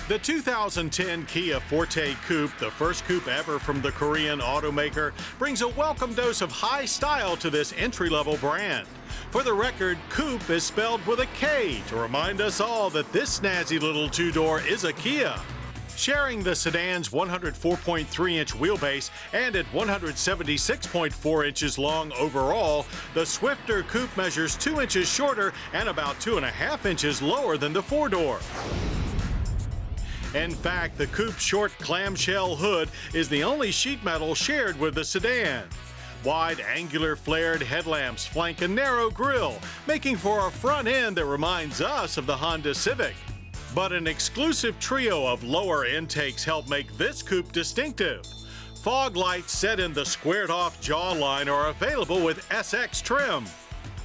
The 2010 Kia Forte Koup, the first coupe ever from the Korean automaker, brings a welcome dose of high style to this entry-level brand. For the record, coupe is spelled with a K to remind us all that this snazzy little two-door is a Kia. Sharing the sedan's 104.3-inch wheelbase and at 176.4 inches long overall, the Swifter Coupe measures 2 inches shorter and about 2.5 inches lower than the four-door. In fact, the coupe's short clamshell hood is the only sheet metal shared with the sedan. Wide, angular flared headlamps flank a narrow grille, making for a front end that reminds us of the Honda Civic. But an exclusive trio of lower intakes help make this coupe distinctive. Fog lights set in the squared-off jawline are available with SX trim.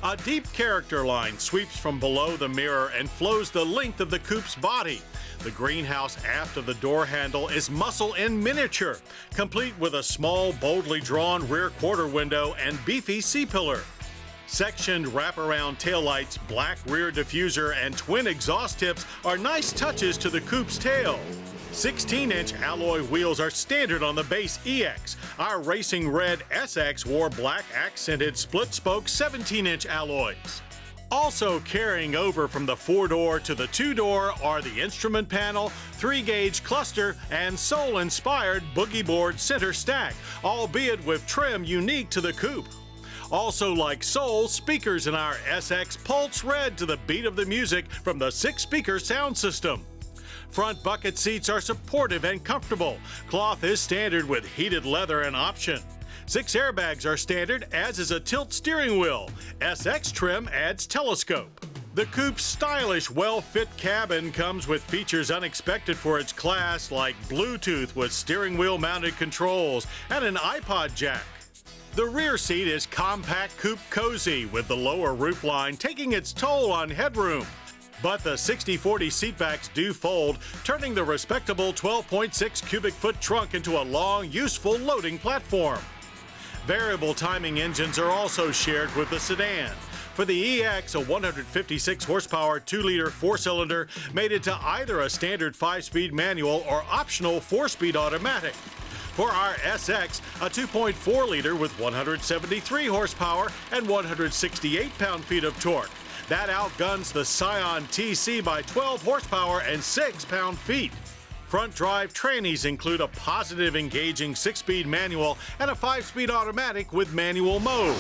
A deep character line sweeps from below the mirror and flows the length of the coupe's body. The greenhouse aft of the door handle is muscle in miniature, complete with a small, boldly drawn rear quarter window and beefy C-pillar. Sectioned wraparound taillights, black rear diffuser, and twin exhaust tips are nice touches to the coupe's tail. 16-inch alloy wheels are standard on the base EX. Our racing red SX wore black accented split-spoke 17-inch alloys. Also carrying over from the four-door to the two-door are the instrument panel, 3-gauge cluster, and Soul-inspired boogie board center stack, albeit with trim unique to the coupe. Also like Soul, speakers in our SX pulse red to the beat of the music from the 6-speaker sound system. Front bucket seats are supportive and comfortable. Cloth is standard with heated leather an option. 6 airbags are standard, as is a tilt steering wheel. SX trim adds telescope. The coupe's stylish, well-fit cabin comes with features unexpected for its class, like Bluetooth with steering wheel mounted controls and an iPod jack. The rear seat is compact coupe cozy, with the lower roofline taking its toll on headroom. But the 60/40 seatbacks do fold, turning the respectable 12.6 cubic foot trunk into a long, useful loading platform. Variable timing engines are also shared with the sedan. For the EX, a 156 horsepower 2-liter 4-cylinder made it to either a standard 5-speed manual or optional 4-speed automatic. For our SX, a 2.4-liter with 173 horsepower and 168 pound-feet of torque. That outguns the Scion TC by 12 horsepower and 6 pound-feet. Front drive trannies include a positive engaging 6-speed manual and a 5-speed automatic with manual mode.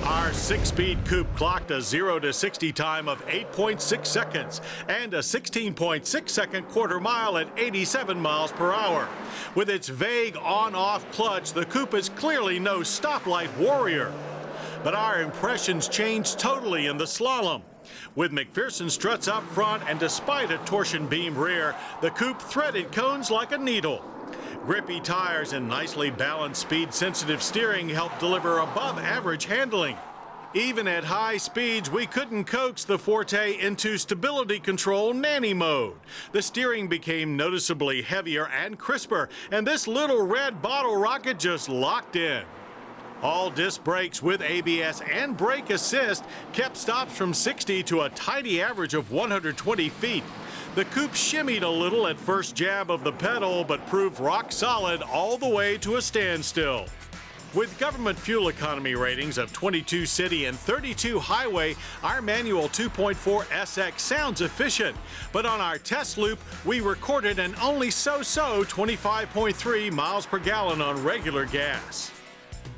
Our 6-speed coupe clocked a 0 to 60 time of 8.6 seconds and a 16.6-second quarter mile at 87 miles per hour. With its vague on-off clutch, the coupe is clearly no stoplight warrior. But our impressions changed totally in the slalom. With McPherson struts up front and despite a torsion beam rear, the coupe threaded cones like a needle. Grippy tires and nicely balanced speed-sensitive steering helped deliver above-average handling. Even at high speeds, we couldn't coax the Forte into stability control nanny mode. The steering became noticeably heavier and crisper, and this little red bottle rocket just locked in. All disc brakes with ABS and brake assist kept stops from 60 to a tidy average of 120 feet. The coupe shimmied a little at first jab of the pedal, but proved rock solid all the way to a standstill. With government fuel economy ratings of 22 city and 32 highway, our manual 2.4 SX sounds efficient. But on our test loop, we recorded an only so-so 25.3 miles per gallon on regular gas.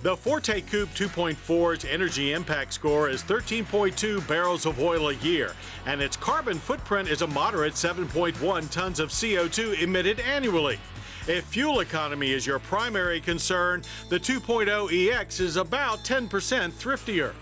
The Forte Koup 2.4's energy impact score is 13.2 barrels of oil a year, and its carbon footprint is a moderate 7.1 tons of CO2 emitted annually. If fuel economy is your primary concern, the 2.0 EX is about 10% thriftier.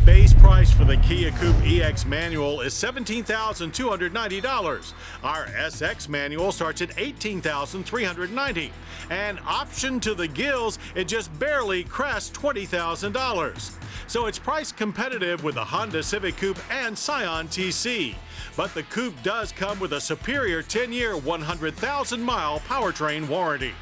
Base price for the Kia Coupe EX manual is $17,290. Our SX manual starts at $18,390. And option to the gills, it just barely crests $20,000. So it's price competitive with the Honda Civic Coupe and Scion TC. But the coupe does come with a superior 10-year, 100,000-mile powertrain warranty.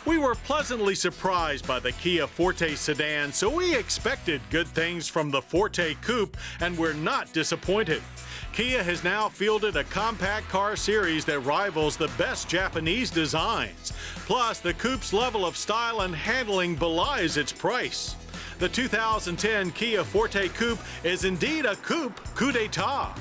We were pleasantly surprised by the Kia Forte sedan, so we expected good things from the Forte Koup, and we're not disappointed. Kia has now fielded a compact car series that rivals the best Japanese designs. Plus, the Koup's level of style and handling belies its price. The 2010 Kia Forte Koup is indeed a coupe coup d'etat.